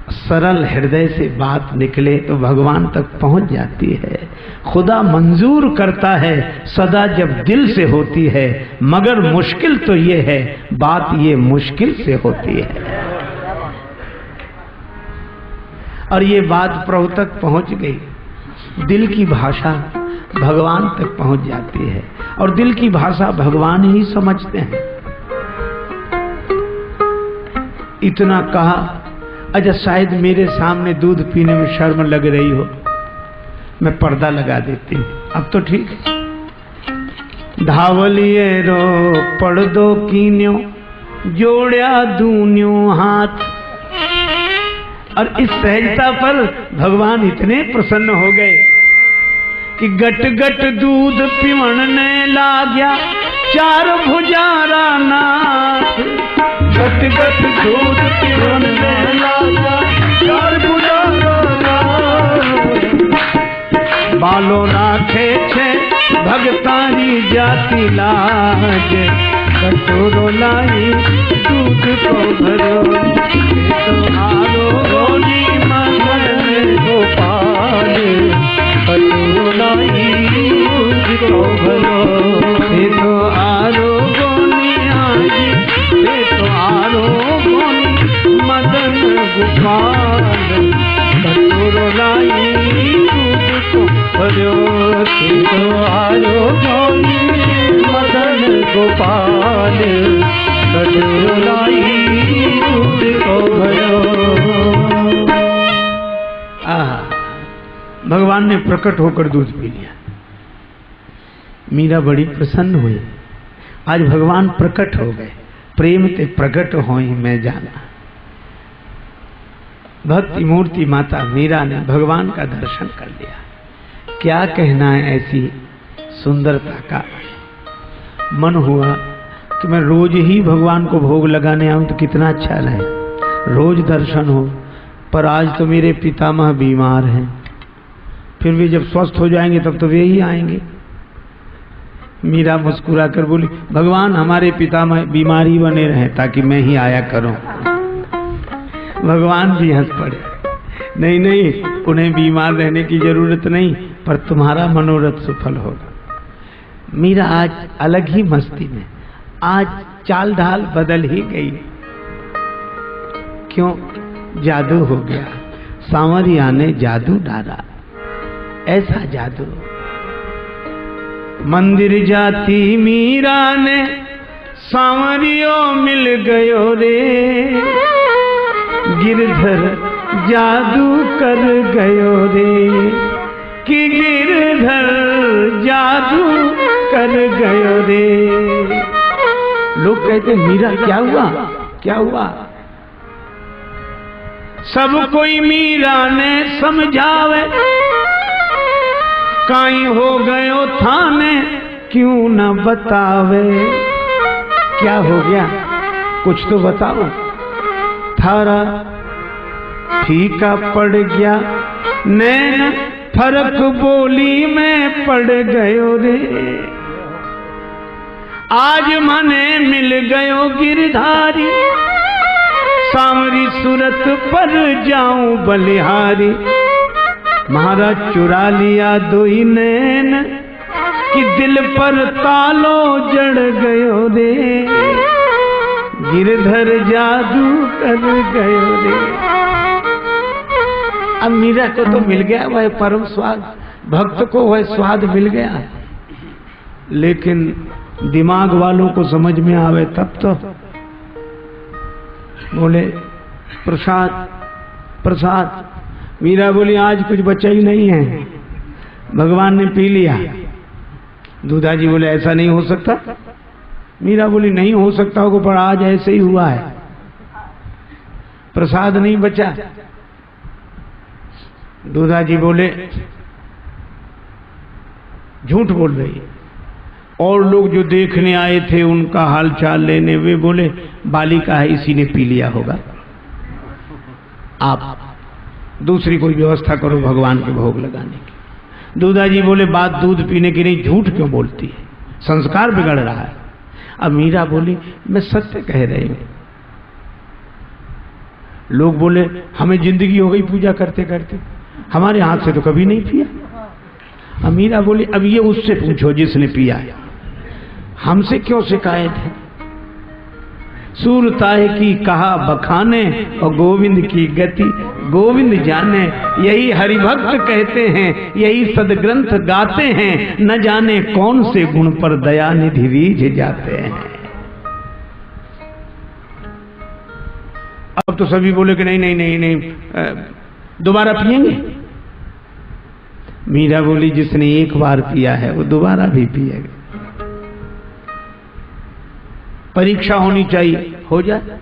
सरल हृदय से बात निकले तो भगवान तक पहुंच जाती है। खुदा मंजूर करता है सदा जब दिल से होती है, मगर मुश्किल तो ये है, बात ये मुश्किल से होती है। और ये बात प्रभु तक पहुंच गई। दिल की भाषा भगवान तक पहुंच जाती है, और दिल की भाषा भगवान ही समझते हैं। इतना कहा, अच्छा शायद मेरे सामने दूध पीने में शर्म लग रही हो, मैं पर्दा लगा देती हूँ, अब तो ठीक है। धावलिए रो पर्दो कीन्यो, जोड़िया दून्यो हाथ। और इस सहजता पर भगवान इतने प्रसन्न हो गए कि गट गट दूध पीवण ने लाग्या, चार भुजारा नाथ। गट गट दूध पीवण सारी जाति लाज, कटोरो लाई दूध को भरो, तुम्हारो गोनी मदन गोपाल, कटोरो लाई दूध को भरो, ये तो आरो गोनी आई, ये तो आरो गोनी मदन गोपाल, कटोरो लाई दूध को भरो, ये तो आरो गोनी मदन गोपाल, कटोरो लाई दूध को भरो। भगवान ने प्रकट होकर दूध पी लिया। मीरा बड़ी प्रसन्न हुई, आज भगवान प्रकट हो गए, प्रेम ते प्रकट होई मैं जाना। भक्ति मूर्ति माता मीरा ने भगवान का दर्शन कर लिया। क्या कहना है ऐसी सुंदरता का। मन हुआ कि मैं रोज ही भगवान को भोग लगाने आऊं तो कितना अच्छा रहे, रोज दर्शन हो। पर आज तो मेरे पितामह बीमार हैं, फिर भी जब स्वस्थ हो जाएंगे तब तो वे ही आएंगे। मीरा मुस्कुरा कर बोली, भगवान हमारे पितामह बीमारी बने रहे ताकि मैं ही आया करूं। भगवान भी हंस पड़े, नहीं नहीं, उन्हें बीमार रहने की जरूरत नहीं, पर तुम्हारा मनोरथ सफल होगा। मीरा आज अलग ही मस्ती में, आज चाल ढाल बदल ही गई। क्यों? जादू हो गया, सांवरिया ने जादू डाला, ऐसा जादू। मंदिर जाती मीरा ने सांवरियो मिल गयो रे, गिरधर जादू कर गयो रे, कि गिरधर जादू कर गयो रे। लोग कहते मीरा क्या हुआ, क्या हुआ? सब कोई मीरा ने समझावे, काई हो गयो थाने क्यों न बतावे। क्या हो गया, कुछ तो बताओ। थारा फीका पड़ गया नैन, फर्क बोली में पड़ गयो रे, आज मने मिल गयो गिरधारी, सांवरी सूरत पर जाऊं बलिहारी। महाराज चुरा लिया दो ही नैन, कि दिल पर तालो जड़ गयो रे, गिरधर जादू कर गयो रे। अब मीरा को तो मिल गया वह परम स्वाद, भक्त को वह स्वाद मिल गया, लेकिन दिमाग वालों को समझ में आवे तब तो। बोले प्रसाद प्रसाद। मीरा बोली आज कुछ बचा ही नहीं है, भगवान ने पी लिया। दूधाजी बोले ऐसा नहीं हो सकता। मीरा बोली नहीं हो सकता होगा, पर आज ऐसे ही हुआ है, प्रसाद नहीं बचा। दूधाजी बोले झूठ बोल रही है। और लोग जो देखने आए थे उनका हालचाल लेने, वे बोले बालिका है इसी ने पी लिया होगा, आप दूसरी कोई व्यवस्था करो भगवान के भोग लगाने की। दूधाजी बोले बात दूध पीने की नहीं, झूठ क्यों बोलती है, संस्कार बिगड़ रहा है। अब मीरा बोली मैं सत्य कह रही हूं। लोग बोले हमें जिंदगी हो गई पूजा करते करते, हमारे हाथ से तो कभी नहीं पिया। अब मीरा बोली अब ये उससे पूछो जिसने पिया है, हमसे क्यों शिकायत है। सूरताए की कहा बखाने और गोविंद की गति गोविंद जाने, यही हरिभक्त कहते हैं, यही सदग्रंथ गाते हैं, न जाने कौन से गुण पर दया निधि रीझ जाते हैं। अब तो सभी बोले कि नहीं नहीं नहीं नहीं, दोबारा पिएंगे। मीरा बोली जिसने एक बार पिया है वो दोबारा भी पिएगा। परीक्षा होनी चाहिए, हो जाए।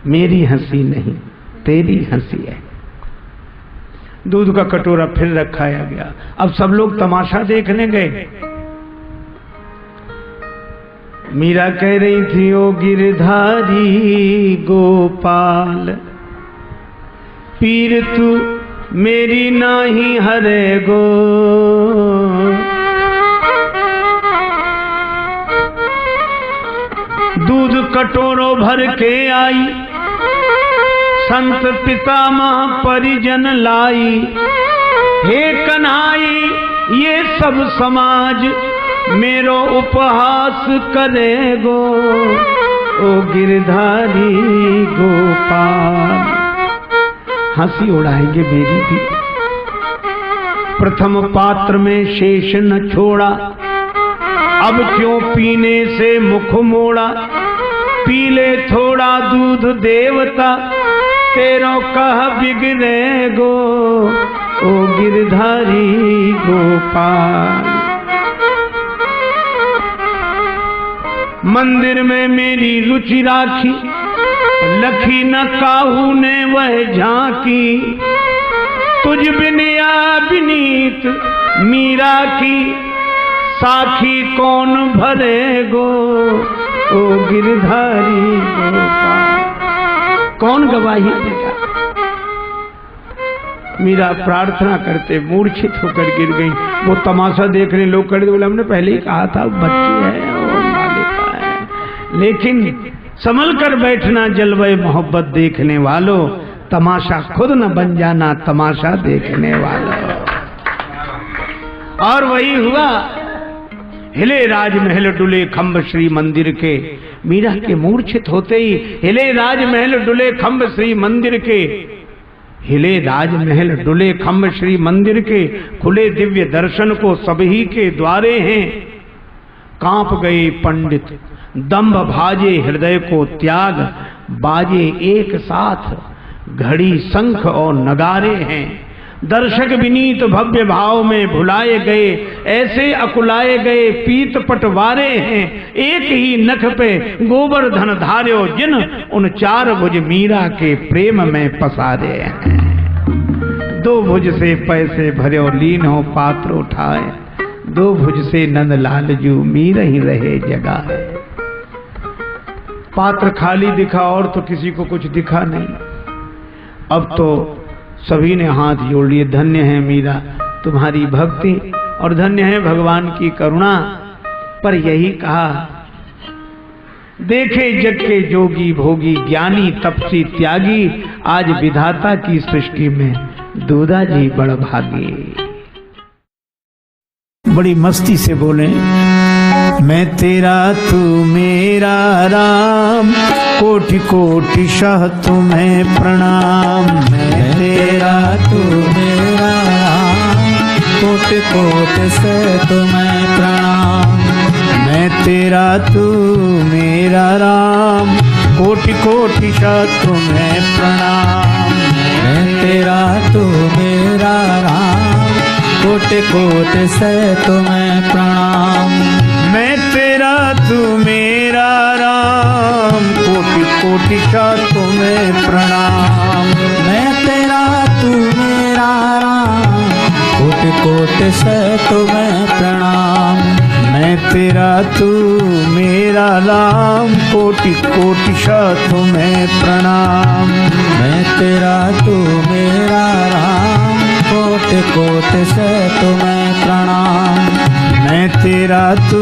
मेरी हंसी नहीं तेरी हंसी है। दूध का कटोरा फिर रखाया गया। अब सब लोग तमाशा देखने गए। मीरा कह रही थी ओ गिरधारी गोपाल, पीर तू मेरी नाही हरे गो, दूध कटोरो भर के आई, संत पितामह परिजन लाई। हे कन्हाई ये सब समाज मेरो उपहास करेगो, ओ गिरधारी गोपाल। हंसी उड़ाएंगे मेरी भी। प्रथम पात्र में शेष न छोड़ा, अब क्यों पीने से मुख मोड़ा। पी ले थोड़ा दूध देवता, तेरो कह बिगड़े गो, ओ गिरधारी गोपाल। मंदिर में मेरी रुचि राखी, लखी न काहू ने वह झांकी। तुझ बिनिया बिनीत मीरा की, साखी कौन भरे गो, ओ गिरधारी गोपाल। कौन गवाही देगा। मीरा प्रार्थना करते मूर्छित होकर गिर गई। वो तमाशा देखने लोग कर बोले हमने पहले ही कहा था बच्ची है और मालिका है। लेकिन संभल कर बैठना जलवे मोहब्बत देखने वालों, तमाशा खुद न बन जाना तमाशा देखने वालों। और वही हुआ। हिले राजमहल डुले खम्भ श्री मंदिर के। मीरा के मूर्छित होते ही हिले राजमहल डुले खम्भ श्री मंदिर के। हिले राजमहल डुले खम्भ श्री मंदिर के, खुले दिव्य दर्शन को सभी के द्वारे हैं। कांप गए पंडित दंभ भाजे हृदय को त्याग, बाजे एक साथ घड़ी शंख और नगारे हैं। दर्शक विनीत भव्य भाव में भुलाए गए, ऐसे अकुलाए गए पीत पटवारे हैं। एक ही नख पे गोवर्धन धार्यो, जिन उन चार भुज मीरा के प्रेम में पसारे हैं। दो भुज से पैसे भर्यो लीन हो पात्र उठाए, दो भुज से नंदलाल जू मीर ही रहे जगह है। पात्र खाली दिखा और तो किसी को कुछ दिखा नहीं। अब तो सभी ने हाथ जोड़ लिए। धन्य है मीरा तुम्हारी भक्ति और धन्य है भगवान की करुणा। पर यही कहा, देखे जग के जोगी भोगी ज्ञानी तपसी त्यागी, आज विधाता की सृष्टि में दूधा जी बड़ भागी। बड़ी मस्ती से बोले, मैं तेरा तू मेरा राम, कोटि कोटि शाह तुम्हें प्रणाम। मैं तेरा तू मेरा राम, कोटि कोटि से तुम्हें प्रणाम। मैं तेरा तू मेरा राम, कोटि कोटि शाह तुम्हें प्रणाम। मैं तेरा तू मेरा राम, कोटि कोटि से तुम्हें प्रणाम। मैं तेरा तू मेरा राम, कोटि कोटि का तुम्हें प्रणाम। मैं तेरा तू मेरा राम, कोटि कोटि से तुम्हें प्रणाम। मैं तेरा तू मेरा राम, कोटि कोटि सा तुम्हें प्रणाम। मैं तेरा तू मेरा राम, कोटि कोटि से तुम्हें प्रणाम। मैं तेरा तू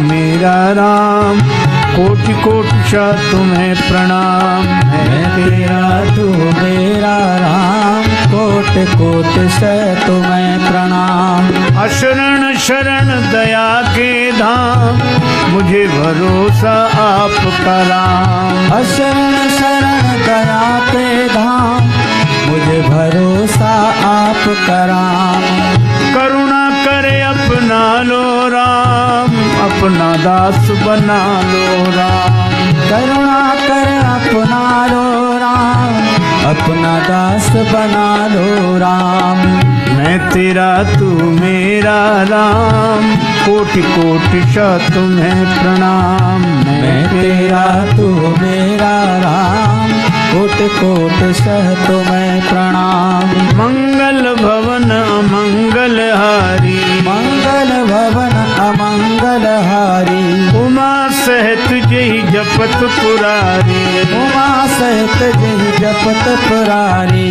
मेरा राम, कोटि कोटि सा तुम्हें प्रणाम। मैं तेरा तू मेरा राम, कोटि कोटि से तुम्हें प्रणाम। अशरण शरण दया के धाम, मुझे भरोसा आपका राम। अशरण शरण दया के धाम, मुझे भरोसा आपका राम। करुणा करे अपना लो राम, अपना दास बना लो राम। करुणा करे अपना लो राम, अपना दास बना लो राम। मैं तेरा तू मेरा राम, कोटि कोटि सा तुम्हें प्रणाम। मैं तेरा तू मेरा राम, कोटि कोटि सा तुम्हें प्रणाम। मंगल भवन अमंगल हारी, मंगल भवन अमंगल हारी। उमा सहित जही जपत पुरारी, उमा सहित जही जपत पुरारी।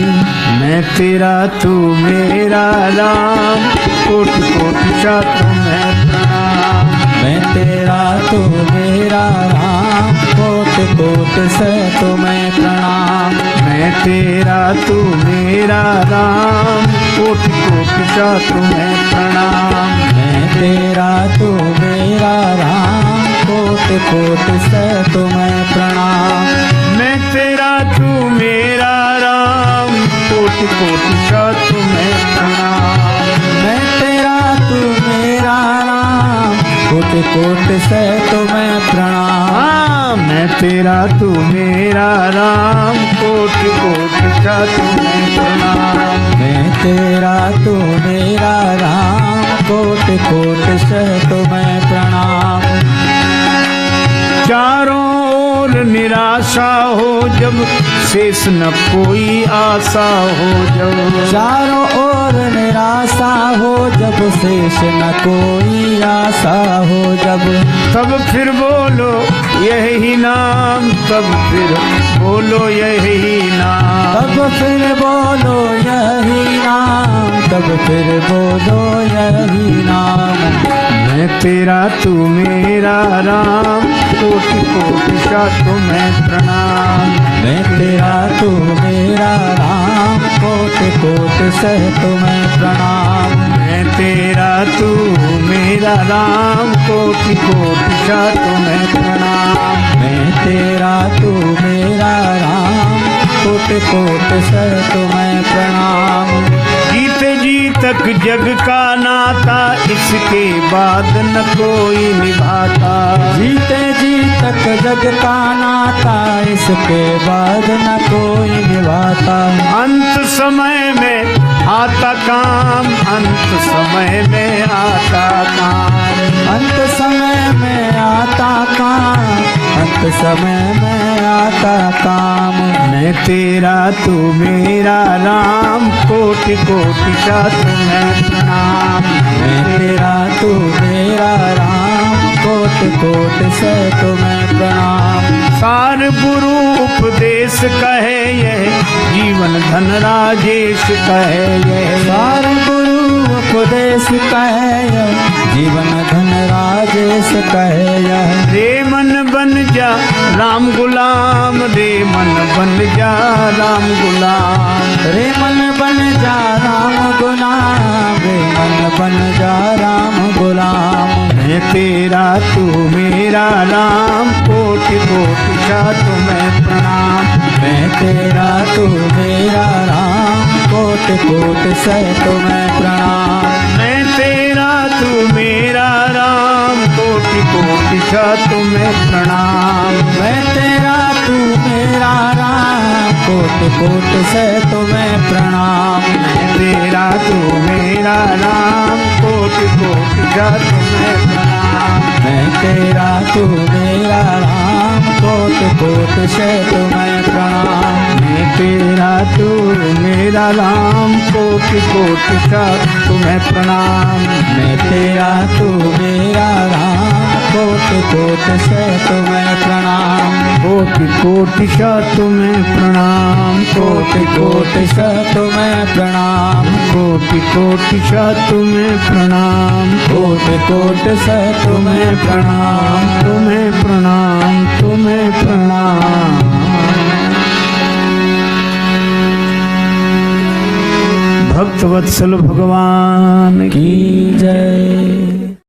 मैं तेरा तू मेरा राम, कोटि कोटि सा तुम्हें प्रणाम। मैं तेरा तू मेरा राम, कोटि कोट से तुम्हें प्रणाम। मैं तेरा तू मेरा राम, कोटि कोटि सा तुम्हें प्रणाम। मैं तेरा तू मेरा राम, कोट कोट से तुम्हें प्रणाम। मैं तेरा तू मेरा राम, कोटि कोटि सा तुम्हें प्रणाम। मैं तेरा तू मेरा राम, कोट कोट से तुम्हें प्रणाम। हाँ, मैं तेरा तू मेरा राम, कोटि कोटि सा तुम्हें प्रणाम। मैं तेरा तू मेरा राम, कोट कोट से तुम्हें प्रणाम। चारों ओर निराशा हो जब, शेष न कोई आशा हो जब। चारों ओर निराशा हो जब, शेष न कोई आशा हो जब। तब फिर बोलो यही नाम, तब फिर बोलो यही नाम। तब फिर बोलो यही नाम, तब फिर बोलो यही नाम। मैं तेरा तू मेरा राम, कोटि कोटि सा तुम्हें प्रणाम। मैं तेरा तू मेरा राम, कोट कोट से तुम्हें प्रणाम। मैं तेरा तू मेरा राम, कोटि कोटि सा तुम्हें प्रणाम। मैं तेरा तू मेरा राम, कोट कोट से तुम्हें प्रणाम। जीते जी तक जग का नाता, इसके बाद न कोई निभाता। जीते जी तक जग का नाता, इसके बाद न कोई निभाता। अंत समय में आता काम, अंत समय में आता काम। अंत समय में आता काम, अंत समय में आता काम। मैं तेरा तू मेरा राम, कोटि कोटि सा तुम्हें प्रणाम। मैं तेरा तू मेरा राम, कोट कोट से तुम्हें प्रणाम। सार गुरु उपदेश कहे यह, जीवन धन राजेश कहे यह। सार गुरु उपदेश कहे यह, जीवन धन राजेश कहे यह। रे मन बन जा राम गुलाम, रे मन बन जा राम गुलाम। रे मन बन जा राम गुलाम, रे मन बन जा राम गुलाम। मैं तेरा तू मेरा राम, कोटि कोटि सा तुम्हें प्रणाम। मैं तेरा तू मेरा राम, कोट कोट से तुम्हें प्रणाम। मैं तेरा तू मेरा राम, कोटि कोटि सा तुम्हें प्रणाम। मैं तेरा तू मेरा राम, कोट कोट से तुम्हें प्रणाम। मैं तेरा तू मेरा राम, कोटि कोटि सा तुम्हें प्रणाम। मैं तेरा तू मेरा राम, कोट कोट से तुम्हें प्रणाम। मैं तेरा तू मेरा राम, कोटि कोटि सा तुम्हें प्रणाम। मैं तेरा तू मेरा राम, कोट कोट से तुम्हें प्रणाम। कोटि कोटि सा तुम्हें प्रणाम। कोटि कोटि से तुम्हें प्रणाम। कोटि कोटि सा तुम्हें प्रणाम। कोट कोट से तुम्हें प्रणाम। तुम्हें प्रणाम, तुम्हें प्रणाम। भक्त वत्सल भगवान की जय।